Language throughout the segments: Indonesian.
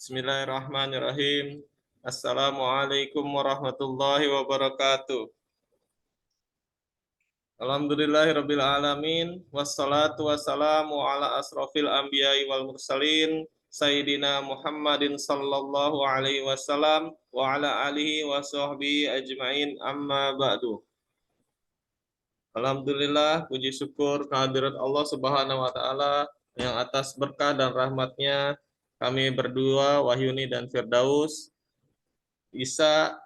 Bismillahirrahmanirrahim. Assalamualaikum warahmatullahi wabarakatuh. Alhamdulillahirabbil alamin wassalatu wassalamu ala asrofil anbiya'i wal mursalin sayyidina Muhammadin sallallahu alaihi wasallam wa ala alihi wa sahbihi ajmain amma ba'du. Alhamdulillah, puji syukur kehadirat Allah Subhanahu wa taala yang atas berkah dan rahmatnya kami berdua Wahyuni dan Firdaus bisa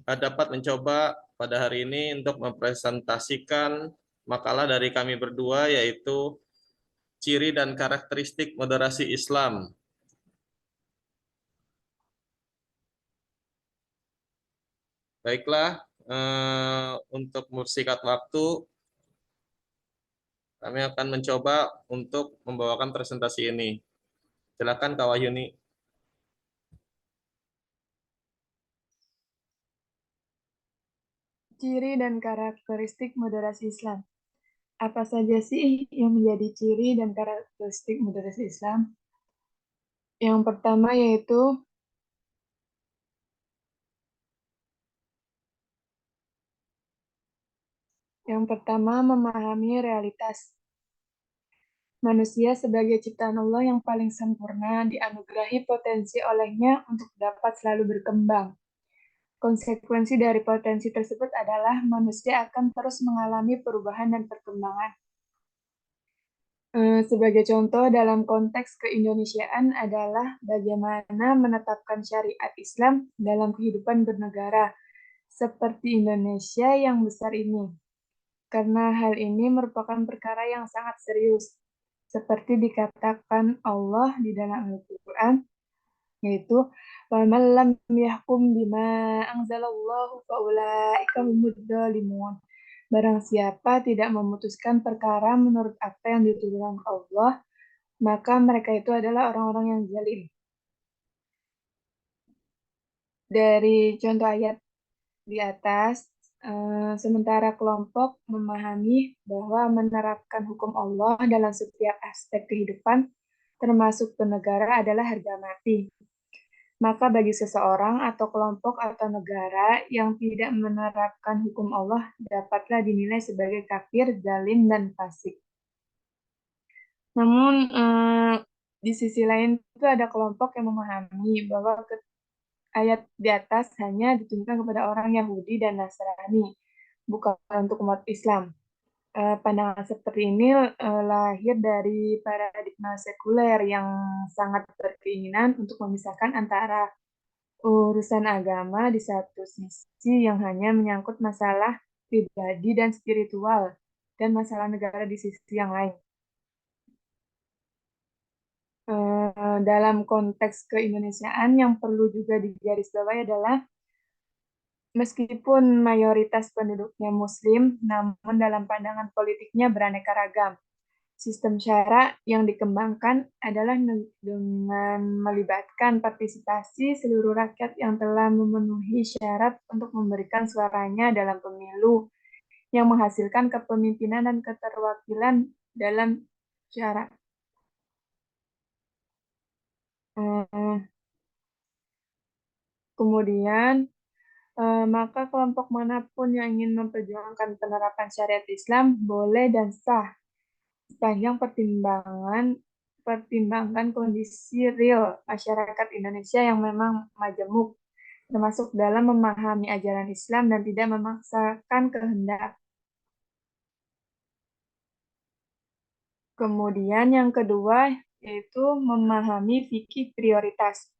dapat mencoba pada hari ini untuk mempresentasikan makalah dari kami berdua, yaitu ciri dan karakteristik moderasi Islam. Baiklah, untuk mempersingkat waktu, kami akan mencoba untuk membawakan presentasi ini. Silakan Kak Wahyuni. Ciri dan karakteristik moderasi Islam. Apa saja sih yang menjadi ciri dan karakteristik moderasi Islam? Yang pertama memahami realitas. Manusia sebagai ciptaan Allah yang paling sempurna dianugerahi potensi olehnya untuk dapat selalu berkembang. Konsekuensi dari potensi tersebut adalah manusia akan terus mengalami perubahan dan perkembangan. Sebagai contoh dalam konteks keindonesiaan adalah bagaimana menetapkan syariat Islam dalam kehidupan bernegara seperti Indonesia yang besar ini. Karena hal ini merupakan perkara yang sangat serius, seperti dikatakan Allah di dalam Al-Quran, yaitu وَمَنْ لَمْ يَحْكُمْ بِمَا أَنْزَلَ اللَّهُ فَأُولَٰئِكَ هُمُ الظَّالِمُونَ. Barang siapa tidak memutuskan perkara menurut apa yang diturunkan Allah, maka mereka itu adalah orang-orang yang zalim. Dari contoh ayat di atas, sementara kelompok memahami bahwa menerapkan hukum Allah dalam setiap aspek kehidupan, termasuk bernegara, adalah harga mati. Maka bagi seseorang atau kelompok atau negara yang tidak menerapkan hukum Allah dapatlah dinilai sebagai kafir, zalim, dan fasik. Namun di sisi lain itu ada kelompok yang memahami bahwa ayat di atas hanya ditujukan kepada orang Yahudi dan Nasrani, bukan untuk umat Islam. Pandangan seperti ini lahir dari paradigma sekuler yang sangat berkeinginan untuk memisahkan antara urusan agama di satu sisi yang hanya menyangkut masalah pribadi dan spiritual, dan masalah negara di sisi yang lain. Dalam konteks keindonesiaan yang perlu juga digarisbawahi adalah meskipun mayoritas penduduknya Muslim, namun dalam pandangan politiknya beraneka ragam. Sistem syara yang dikembangkan adalah dengan melibatkan partisipasi seluruh rakyat yang telah memenuhi syarat untuk memberikan suaranya dalam pemilu, yang menghasilkan kepemimpinan dan keterwakilan dalam syara. Kemudian, maka kelompok manapun yang ingin memperjuangkan penerapan syariat Islam boleh dan sah sepanjang pertimbangan kondisi real masyarakat Indonesia yang memang majemuk, termasuk dalam memahami ajaran Islam dan tidak memaksakan kehendak. Kemudian yang kedua yaitu memahami fikih prioritas.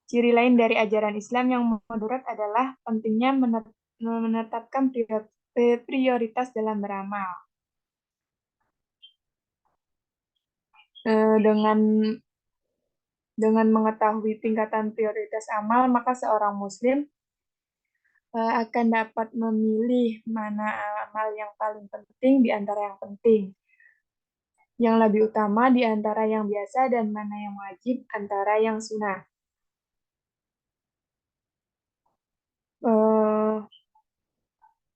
Ciri lain dari ajaran Islam yang moderat adalah pentingnya menetapkan prioritas dalam beramal. Dengan mengetahui tingkatan prioritas amal, maka seorang Muslim akan dapat memilih mana amal yang paling penting di antara yang penting, yang lebih utama di antara yang biasa, dan mana yang wajib antara yang sunnah.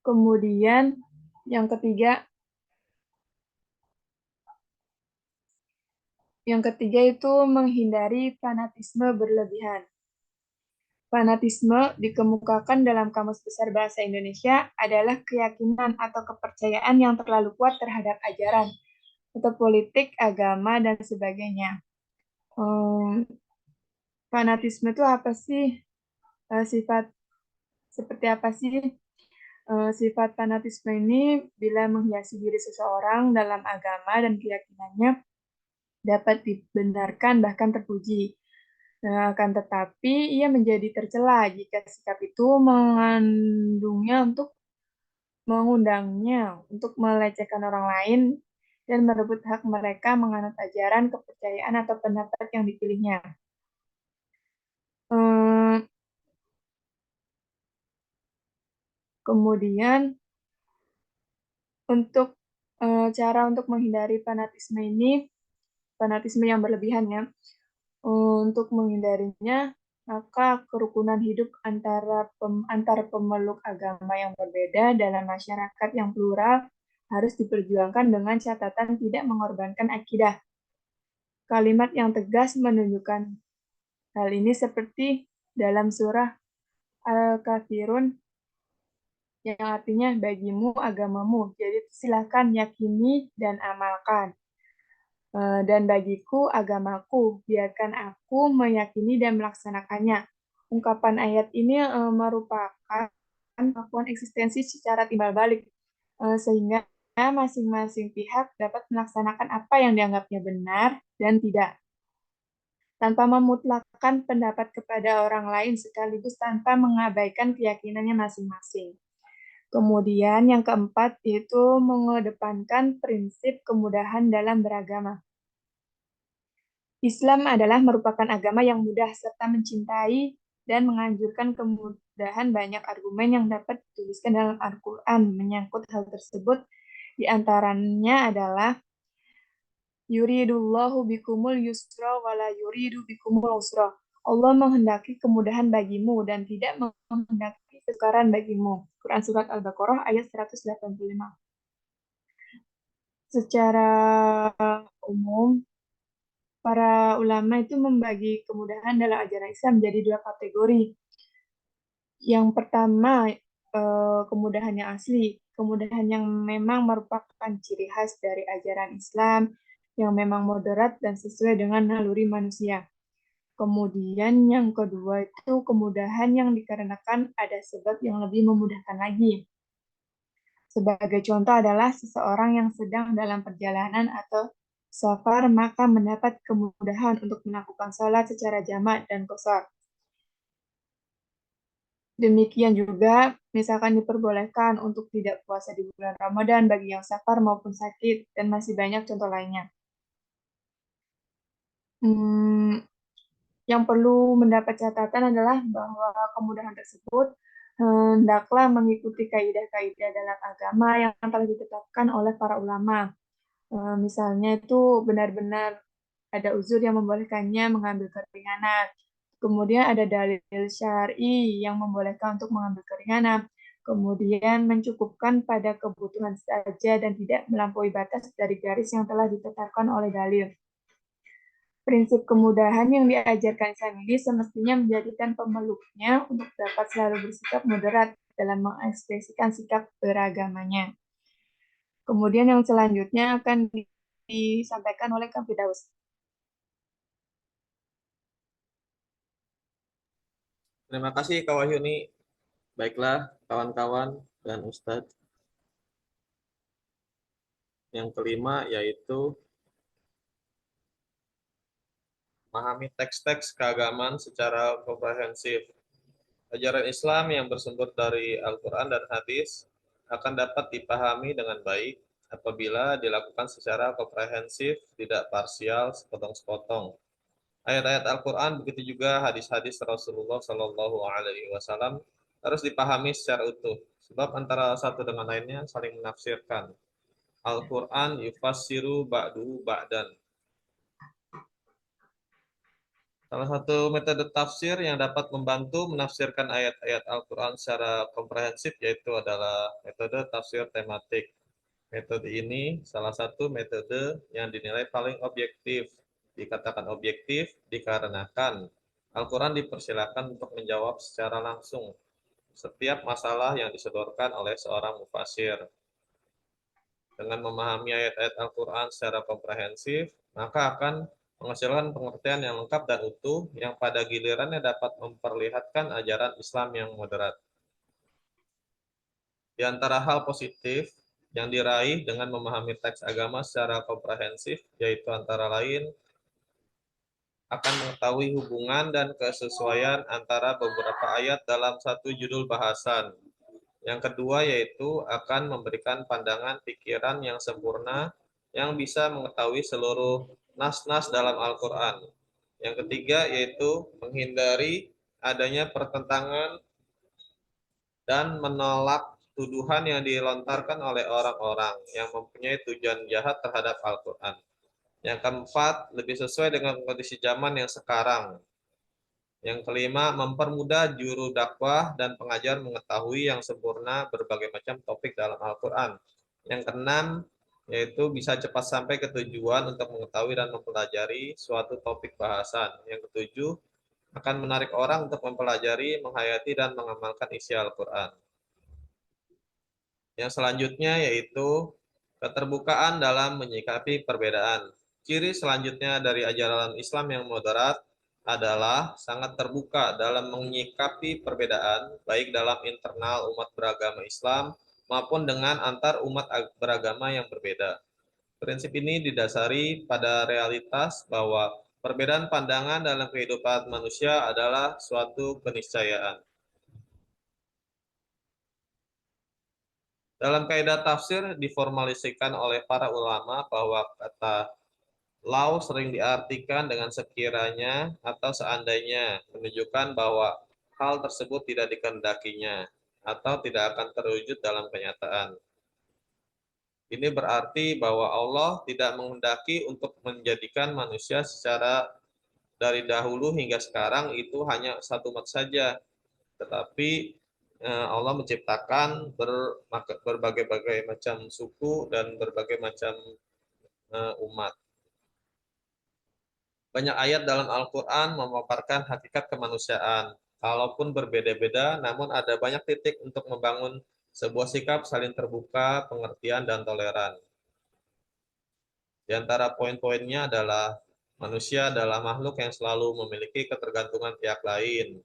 Kemudian yang ketiga, Yang ketiga itu menghindari fanatisme berlebihan. Fanatisme dikemukakan dalam Kamus Besar Bahasa Indonesia adalah keyakinan atau kepercayaan yang terlalu kuat terhadap ajaran atau politik, agama, dan sebagainya. Fanatisme itu apa sih? Sifat seperti apa sih? Sifat fanatisme ini bila menghiasi diri seseorang dalam agama dan keyakinannya dapat dibenarkan bahkan terpuji. Akan tetapi ia menjadi tercela jika sikap itu mengundangnya untuk melecehkan orang lain dan merebut hak mereka menganut ajaran, kepercayaan, atau pendapat yang dipilihnya. Kemudian untuk cara untuk menghindari fanatisme yang berlebihan ya. Untuk menghindarinya, maka kerukunan hidup antar pemeluk agama yang berbeda dalam masyarakat yang plural harus diperjuangkan dengan catatan tidak mengorbankan akidah. Kalimat yang tegas menunjukkan hal ini seperti dalam surah Al-Kafirun yang artinya bagimu agamamu, jadi silakan yakini dan amalkan. Dan bagiku agamaku, biarkan aku meyakini dan melaksanakannya. Ungkapan ayat ini merupakan pengakuan eksistensi secara timbal balik, sehingga masing-masing pihak dapat melaksanakan apa yang dianggapnya benar dan tidak, tanpa memutlakkan pendapat kepada orang lain sekaligus tanpa mengabaikan keyakinannya masing-masing. Kemudian yang keempat itu mengedepankan prinsip kemudahan dalam beragama. Islam adalah merupakan agama yang mudah serta mencintai dan menganjurkan kemudahan. Banyak argumen yang dapat dituliskan dalam Al-Quran menyangkut hal tersebut. Di antaranya adalah yuridullahu bikumul yusra wala yuridu bikumul usra. Allah menghendaki kemudahan bagimu dan tidak menghendaki kesukaran bagimu. Quran Surat Al-Baqarah ayat 185. Secara umum, para ulama itu membagi kemudahan dalam ajaran Islam menjadi dua kategori. Yang pertama, kemudahan yang asli, kemudahan yang memang merupakan ciri khas dari ajaran Islam, yang memang moderat dan sesuai dengan naluri manusia. Kemudian yang kedua itu kemudahan yang dikarenakan ada sebab yang lebih memudahkan lagi. Sebagai contoh adalah seseorang yang sedang dalam perjalanan atau safar, maka mendapat kemudahan untuk melakukan sholat secara jamak dan qashar. Demikian juga, misalkan diperbolehkan untuk tidak puasa di bulan Ramadan bagi yang safar maupun sakit, dan masih banyak contoh lainnya. Yang perlu mendapat catatan adalah bahwa kemudahan tersebut hendaklah mengikuti kaidah-kaidah dalam agama yang telah ditetapkan oleh para ulama. Misalnya itu benar-benar ada uzur yang membolehkannya mengambil keringanan. Kemudian ada dalil syar'i yang membolehkan untuk mengambil keringanan. Kemudian mencukupkan pada kebutuhan saja dan tidak melampaui batas dari garis yang telah ditetapkan oleh dalil. Prinsip kemudahan yang diajarkan Islam ini semestinya menjadikan pemeluknya untuk dapat selalu bersikap moderat dalam mengekspresikan sikap beragamanya. Kemudian yang selanjutnya akan disampaikan oleh Kang Firdaus. Terima kasih Kak Wahyuni. Baiklah kawan-kawan dan Ustadz. Yang kelima yaitu memahami teks-teks keagamaan secara komprehensif. Ajaran Islam yang bersumber dari Al-Quran dan Hadis akan dapat dipahami dengan baik apabila dilakukan secara komprehensif, tidak parsial, sepotong-sepotong. Ayat-ayat Al-Quran begitu juga hadis-hadis Rasulullah Shallallahu Alaihi Wasallam harus dipahami secara utuh, sebab antara satu dengan lainnya saling menafsirkan. Al-Quran yufassiru ba'du ba'dan. Salah satu metode tafsir yang dapat membantu menafsirkan ayat-ayat Al-Quran secara komprehensif yaitu adalah metode tafsir tematik. Metode ini salah satu metode yang dinilai paling objektif Dikatakan objektif dikarenakan Al-Quran dipersilakan untuk menjawab secara langsung setiap masalah yang disodorkan oleh seorang mufasir. Dengan memahami ayat-ayat Al-Quran secara komprehensif, maka akan menghasilkan pengertian yang lengkap dan utuh yang pada gilirannya dapat memperlihatkan ajaran Islam yang moderat. Di antara hal positif yang diraih dengan memahami teks agama secara komprehensif, yaitu antara lain akan mengetahui hubungan dan kesesuaian antara beberapa ayat dalam satu judul bahasan. Yang kedua yaitu akan memberikan pandangan pikiran yang sempurna yang bisa mengetahui seluruh nas-nas dalam Al-Quran. Yang ketiga yaitu menghindari adanya pertentangan dan menolak tuduhan yang dilontarkan oleh orang-orang yang mempunyai tujuan jahat terhadap Al-Quran. Yang keempat, lebih sesuai dengan kondisi zaman yang sekarang. Yang kelima, mempermudah juru dakwah dan pengajar mengetahui yang sempurna berbagai macam topik dalam Al-Quran. Yang keenam, yaitu bisa cepat sampai ke tujuan untuk mengetahui dan mempelajari suatu topik bahasan. Yang ketujuh, akan menarik orang untuk mempelajari, menghayati, dan mengamalkan isi Al-Quran. Yang selanjutnya yaitu keterbukaan dalam menyikapi perbedaan. Ciri selanjutnya dari ajaran Islam yang moderat adalah sangat terbuka dalam menyikapi perbedaan, baik dalam internal umat beragama Islam maupun dengan antar umat beragama yang berbeda. Prinsip ini didasari pada realitas bahwa perbedaan pandangan dalam kehidupan manusia adalah suatu keniscayaan. Dalam kaidah tafsir diformalisikan oleh para ulama bahwa kata lau sering diartikan dengan sekiranya atau seandainya, menunjukkan bahwa hal tersebut tidak dikehendakinya atau tidak akan terwujud dalam kenyataan. Ini berarti bahwa Allah tidak menghendaki untuk menjadikan manusia secara dari dahulu hingga sekarang itu hanya satu umat saja, tetapi Allah menciptakan berbagai-bagai macam suku dan berbagai macam umat. Banyak ayat dalam Al-Quran memaparkan hakikat kemanusiaan. Kalaupun berbeda-beda, namun ada banyak titik untuk membangun sebuah sikap saling terbuka, pengertian, dan toleran. Di antara poin-poinnya adalah manusia adalah makhluk yang selalu memiliki ketergantungan pihak lain.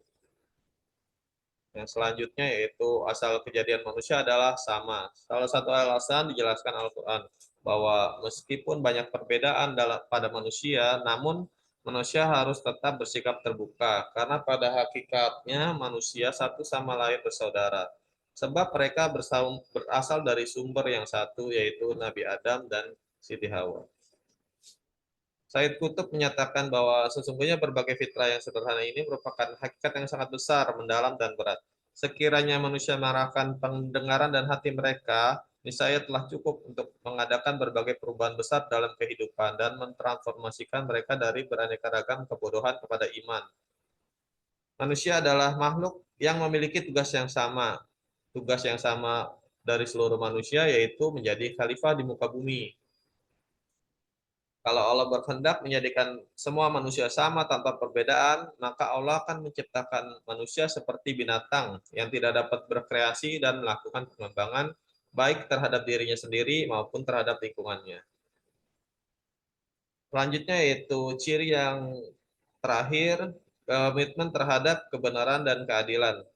Yang selanjutnya yaitu asal kejadian manusia adalah sama. Salah satu alasan dijelaskan Al-Quran bahwa meskipun banyak perbedaan pada manusia, namun manusia harus tetap bersikap terbuka karena pada hakikatnya manusia satu sama lain bersaudara. Sebab mereka berasal dari sumber yang satu yaitu Nabi Adam dan Siti Hawa. Said Kutub menyatakan bahwa sesungguhnya berbagai fitrah yang sederhana ini merupakan hakikat yang sangat besar, mendalam, dan berat. Sekiranya manusia mengarahkan pendengaran dan hati mereka, niscaya telah cukup untuk mengadakan berbagai perubahan besar dalam kehidupan dan mentransformasikan mereka dari beraneka ragam kebodohan kepada iman. Manusia adalah makhluk yang memiliki tugas yang sama. Tugas yang sama dari seluruh manusia yaitu menjadi khalifah di muka bumi. Kalau Allah berkehendak menjadikan semua manusia sama tanpa perbedaan, maka Allah akan menciptakan manusia seperti binatang yang tidak dapat berkreasi dan melakukan pengembangan baik terhadap dirinya sendiri maupun terhadap lingkungannya. Selanjutnya yaitu ciri yang terakhir, komitmen terhadap kebenaran dan keadilan.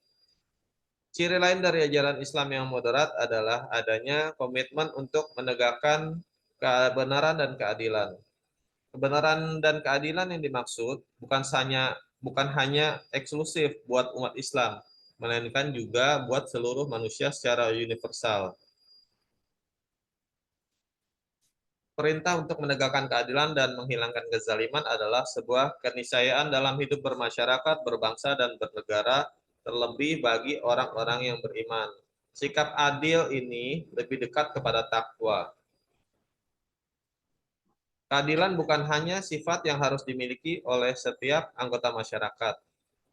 Ciri lain dari ajaran Islam yang moderat adalah adanya komitmen untuk menegakkan kebenaran dan keadilan. Kebenaran dan keadilan yang dimaksud bukan hanya eksklusif buat umat Islam, melainkan juga buat seluruh manusia secara universal. Perintah untuk menegakkan keadilan dan menghilangkan kezaliman adalah sebuah keniscayaan dalam hidup bermasyarakat, berbangsa, dan bernegara, terlebih bagi orang-orang yang beriman. Sikap adil ini lebih dekat kepada takwa. Keadilan bukan hanya sifat yang harus dimiliki oleh setiap anggota masyarakat.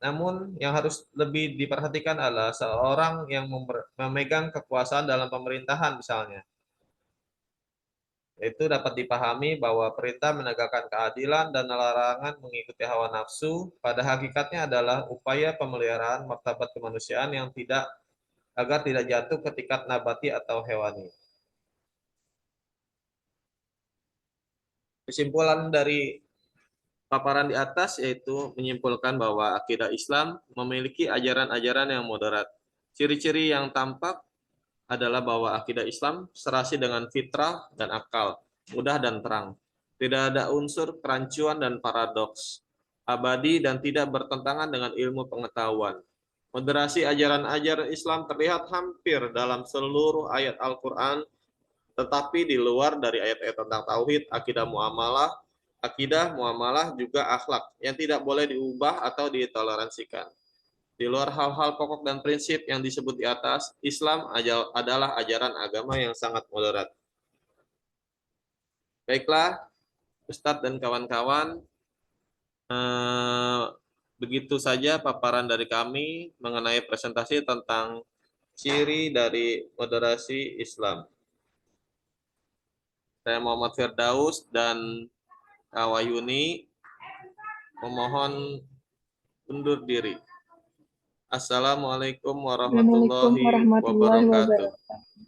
Namun yang harus lebih diperhatikan adalah seorang yang memegang kekuasaan dalam pemerintahan misalnya. Itu dapat dipahami bahwa perintah menegakkan keadilan dan larangan mengikuti hawa nafsu pada hakikatnya adalah upaya pemeliharaan martabat kemanusiaan yang tidak agar tidak jatuh ke tingkat nabati atau hewani. Kesimpulan dari paparan di atas yaitu menyimpulkan bahwa akidah Islam memiliki ajaran-ajaran yang moderat. Ciri-ciri yang tampak adalah bahwa akidah Islam serasi dengan fitrah dan akal, mudah dan terang. Tidak ada unsur kerancuan dan paradoks, abadi dan tidak bertentangan dengan ilmu pengetahuan. Moderasi ajaran-ajaran Islam terlihat hampir dalam seluruh ayat Al-Quran, tetapi di luar dari ayat-ayat tentang tauhid, akidah, muamalah juga akhlak yang tidak boleh diubah atau ditoleransikan. Di luar hal-hal pokok dan prinsip yang disebut di atas, Islam adalah ajaran agama yang sangat moderat. Baiklah, Ustadz dan kawan-kawan, begitu saja paparan dari kami mengenai presentasi tentang ciri dari moderasi Islam. Saya Muhammad Firdaus dan Wahyuni memohon undur diri. Assalamualaikum Assalamualaikum warahmatullahi warahmatullahi wabarakatuh. wabarakatuh.